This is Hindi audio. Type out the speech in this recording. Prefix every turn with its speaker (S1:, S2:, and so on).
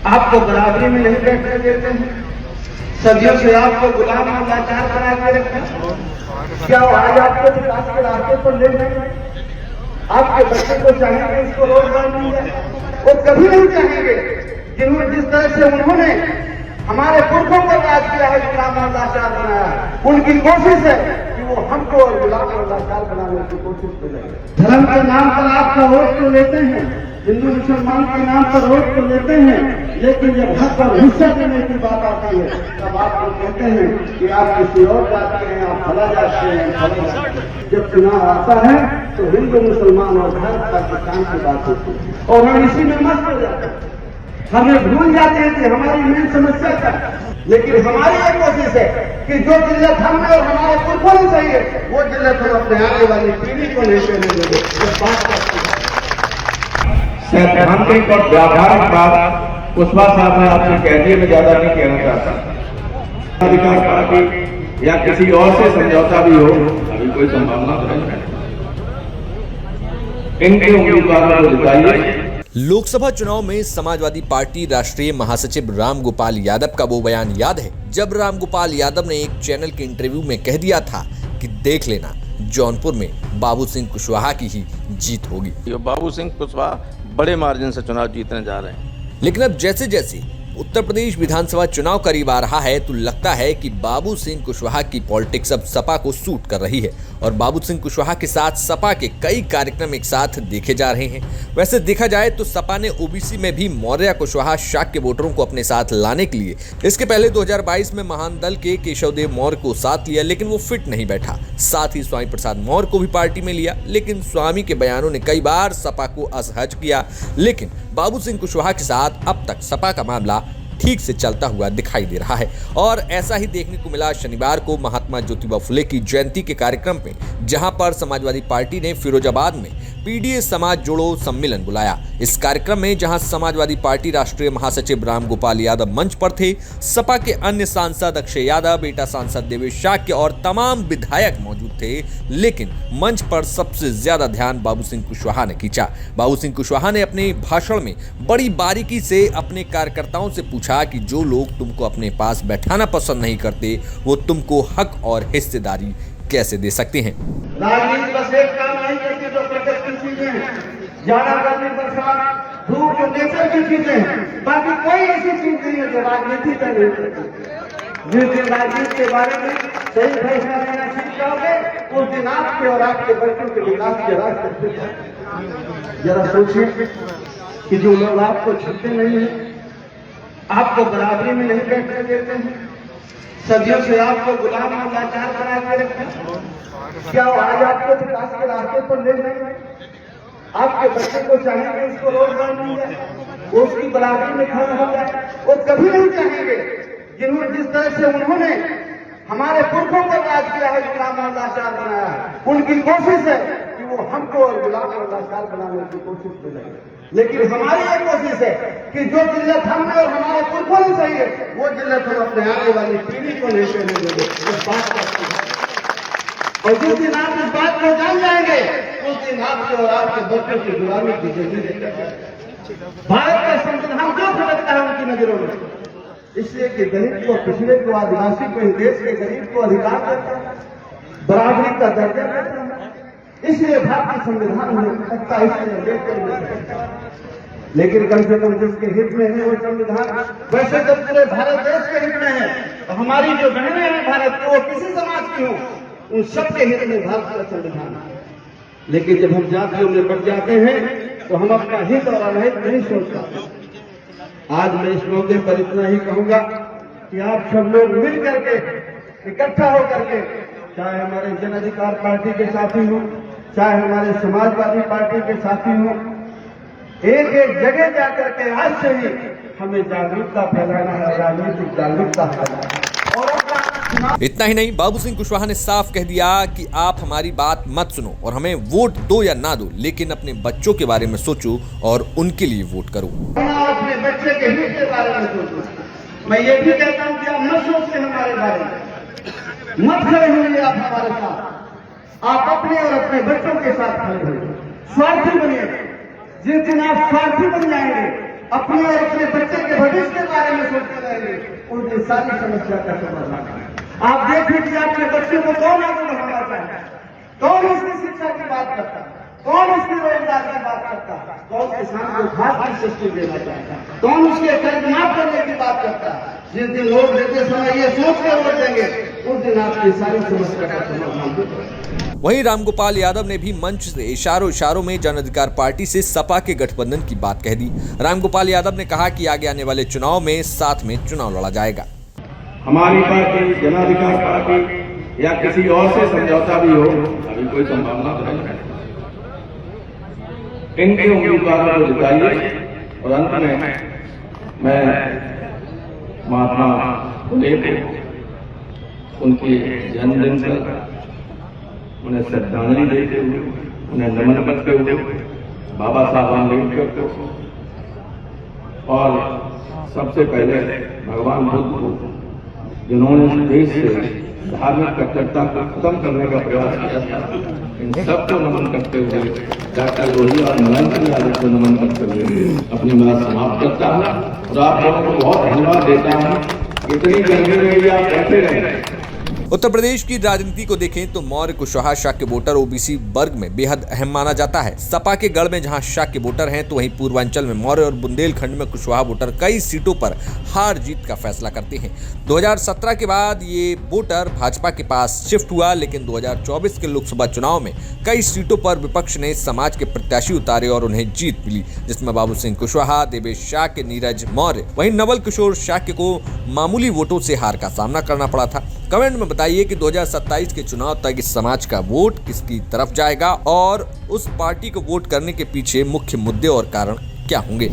S1: आपको बराबरी में नहीं बैठने देते हैं, सदियों से आपको गुलाम और लाचार बना के रखते हैं। क्या आज आपको विकास के रास्ते पर ले जाएंगे? आपके बच्चे को चाहेंगे इसको रोजगार मिल जाए? वो कभी नहीं चाहेंगे। जिस तरह से उन्होंने हमारे पुरखों को राज किया है, गुलाम और लाचार बनाया, उनकी कोशिश है कि वो हमको और गुलाम और लाचार बनाने की कोशिश करें। धर्म के नाम पर आपका वोट तो लेते हैं, हिंदू मुसलमान के नाम पर वोट तो लेते हैं, लेकिन जब हक और हिस्सा देने की बात आती है तब आपको कहते हैं कि आप किसी और जाति हैं, आप फला जाते हैं, फला जाते हैं। जब चुनाव आता है तो हिंदू मुसलमान और धर्म पाकिस्तान की बात होती है और हम इसी में मस्त हो जाते हैं। हमें भूल जाते हैं कि हमारी मेन समस्या क्या है। लेकिन हमारी ये कोशिश है कि जो जिल्लत हमने और हमारे पुरखों ने सही है, वो जिल्लत हम अपने आने वाली पीढ़ी को नहीं करने देंगे।
S2: सैद्धांतिक और व्यावहारिक बात कुशवाहा साहब मैं आपसे कहने में ज्यादा नहीं कहना चाहता। अधिकार पार्टी या किसी और से समझौता भी हो, अभी कोई संभावना नहीं है। इनके उम्मीदवारों को जिताइए।
S3: लोकसभा चुनाव में समाजवादी पार्टी राष्ट्रीय महासचिव रामगोपाल यादव का वो बयान याद है जब रामगोपाल यादव ने एक चैनल के इंटरव्यू में कह दिया था कि देख लेना जौनपुर में बाबू सिंह कुशवाहा की ही जीत होगी।
S4: बाबू सिंह कुशवाहा बड़े मार्जिन से चुनाव जीतने जा रहे हैं।
S3: लेकिन अब जैसे जैसे उत्तर प्रदेश विधानसभा चुनाव करीब आ रहा है तो लगता है कि बाबू सिंह कुशवाहा की पॉलिटिक्स अब सपा को सूट कर रही है और बाबू सिंह कुशवाहा के साथ सपा के कई कार्यक्रम एक साथ देखे जा रहे हैं। वैसे देखा जाए तो सपा ने ओबीसी में भी मौर्य कुशवाहा शाक्य वोटरों को अपने साथ लाने के लिए इसके पहले 2022 में महान दल के केशवदेव मौर्य को साथ लिया, लेकिन वो फिट नहीं बैठा। साथ ही स्वामी प्रसाद मौर्य को भी पार्टी में लिया, लेकिन स्वामी के बयानों ने कई बार सपा को असहज किया। लेकिन बाबू सिंह कुशवाहा के साथ अब तक सपा का मामला ठीक से चलता हुआ दिखाई दे रहा है और ऐसा ही देखने को मिला शनिवार को महात्मा ज्योतिबा फुले की जयंती के कार्यक्रम में, जहां पर समाजवादी पार्टी ने फिरोजाबाद में पीडीए समाज जोड़ो सम्मेलन बुलाया। इस कार्यक्रम में जहां समाजवादी पार्टी राष्ट्रीय महासचिव रामगोपाल यादव मंच पर थे, सपा के अन्य सांसद अक्षय यादव, बेटा सांसद देवेश शाक्य और तमाम विधायक मौजूद थे, लेकिन मंच पर सबसे ज्यादा ध्यान बाबू सिंह कुशवाहा ने खींचा। बाबू सिंह कुशवाहा ने अपने भाषण में बड़ी बारीकी से अपने कार्यकर्ताओं से पूछा कि जो लोग तुमको अपने पास बैठाना पसंद नहीं करते वो तुमको हक और हिस्सेदारी कैसे दे सकते हैं।
S1: राजनीति बस एक काम नहीं करती जो प्रकृति की चीजें हैं, ज्यादा गर्मी बरसात धूप जो नेचर की चीजें हैं, बाकी कोई ऐसी चीज नहीं है जो राजनीति कर रही है। जिस दिन राजनीति के बारे में सही फैसला लेना सीख जाओगे उस दिन आपके और आपके बच्चों के विकास के रास्ते। जरा सोचिए कि जो लोग आपको छूते नहीं है, आपको बराबरी में नहीं बैठने देते हैं, सदियों से आपको गुलाम और लाचार बना के रखते हैं, क्या आज आपको विकास के रास्ते पर ले जाएंगे? आपके बच्चे को चाहेंगे इसको रोजगार मिल जाए, वो उसकी बराबरी में खड़ा हो जाए? वो कभी नहीं चाहेंगे। जिस तरह से उन्होंने हमारे पुरखों को राज किया है, गुलाम और लाचार बनाया, उनकी कोशिश है कि वो हमको और गुलाम और लाचार बनाने की कोशिश करें। लेकिन हमारी ये कोशिश है कि जो जिल्लत हमने और हमारे पुरखों ने सही है, वो जिल्लत हम अपने आने वाली पीढ़ी को नहीं करने देंगे। इस बात का और जिस दिन आप इस बात को जान जाएंगे उस दिन आपके और आपके बच्चों की गुलामी की जरूरत है। भारत का संविधान जो फटकता है उनकी नजरों में, इसलिए कि दलित को, पिछड़े को, आदिवासी को, देश के गरीब को अधिकार देता है, बराबरी का दर्जा देता है। इसलिए भारतीय संविधान में खटता, इसलिए लेकर लेकिन कम से कम जिसके हित में है वो संविधान, वैसे जब पूरे भारत देश के हित में है तो हमारी जो बहनें हैं भारत की, वो किसी समाज की हो, उन सबके हित में भारत का संविधान है। लेकिन जब हम जातियों में बढ़ जाते हैं तो हम अपना हित और अनहित नहीं सोच पाते। आज मैं इस मौके पर इतना ही कहूंगा कि आप सब लोग मिल करके, इकट्ठा होकर के, चाहे हमारे जन अधिकार पार्टी के साथी हों, चाहे हमारे समाजवादी पार्टी के साथी हों, एक एक जगह जाकर के आज से ही हमें जागरूकता फैलाना है, राजनीतिक जागरूकता फैलाना है। और
S3: इतना ही नहीं, बाबू सिंह कुशवाहा ने साफ कह दिया कि आप हमारी बात मत सुनो और हमें वोट दो या ना दो, लेकिन अपने बच्चों के बारे में सोचो और उनके लिए वोट करो।
S1: अपने बच्चे के हित के बारे में सोचो। मैं ये भी कहता हूँ कि आप मत सोचिए हमारे बारे में, मत खड़े होइए आप हमारे साथ, आप अपने और अपने बच्चों के साथ खड़े होइए। स्वार्थी बनिए। जिस दिन आप स्वार्थी बन जाएंगे अपने और अपने बच्चे के भविष्य के बारे में सोचते रहेंगे, उस दिन सारी समस्या का समाधान है। आप देखिए कि आपके बच्चे को कौन आगे बढ़ाना चाहता है, कौन उसकी शिक्षा की बात करता है, कौन उसके रोजगार की बात करता है, कौन किसान को खाद की सब्सिडी देना चाहता है, कौन उसके कर्ज माफ करने की बात करता है। जिस दिन वोट देते समय ये सोच कर वोट देंगे, उस दिन आपकी सारी समस्या का समाधान होगा।
S3: वहीं रामगोपाल यादव ने भी मंच से इशारों में जन अधिकार पार्टी से सपा के गठबंधन की बात कह दी। रामगोपाल यादव ने कहा कि आगे आने वाले चुनाव में साथ में चुनाव लड़ा जाएगा।
S2: हमारी पार्टी जन अधिकार पार्टी या किसी और से समझौता भी हो, अभी कोई संभावना नहीं है। इनके उम्मीदवारों को जिताइए और अंत में मैं महात्मा फुले को उनके जन्मदिन पर उन्हें श्रद्धांजलि देते हुए, उन्हें नमन करते हुए, बाबा साहब अम्बेडकर को और सबसे पहले भगवान बुद्ध को, जिन्होंने इस देश से धार्मिक कट्टरता को खत्म करने का प्रयास किया था, इन सबको नमन करते हुए, डॉक्टर रोही और नरेंद्र यादव को नमन करते हुए अपनी बात समाप्त करता हूँ और आप लोगों को बहुत धन्यवाद देता हूँ। इतनी गर्मी में भी आप बैठे रहे।
S3: उत्तर प्रदेश की राजनीति को देखें तो मौर्य कुशवाहा शाक्य वोटर ओबीसी वर्ग में बेहद अहम माना जाता है। सपा के गढ़ में जहां शाक्य वोटर हैं, तो वहीं पूर्वांचल में मौर्य और बुंदेलखंड में कुशवाहा वोटर कई सीटों पर हार जीत का फैसला करते हैं। 2017 के बाद ये वोटर भाजपा के पास शिफ्ट हुआ, लेकिन 2024 के लोकसभा चुनाव में कई सीटों पर विपक्ष ने समाज के प्रत्याशी उतारे और उन्हें जीत मिली, जिसमें बाबू सिंह कुशवाहा, देवेश शाक्य, नीरज मौर्य, वहीं नवल किशोर शाक्य को मामूली वोटों से हार का सामना करना पड़ा था। कमेंट में बताइए कि 2027 के चुनाव तक इस समाज का वोट किसकी तरफ जाएगा और उस पार्टी को वोट करने के पीछे मुख्य मुद्दे और कारण क्या होंगे।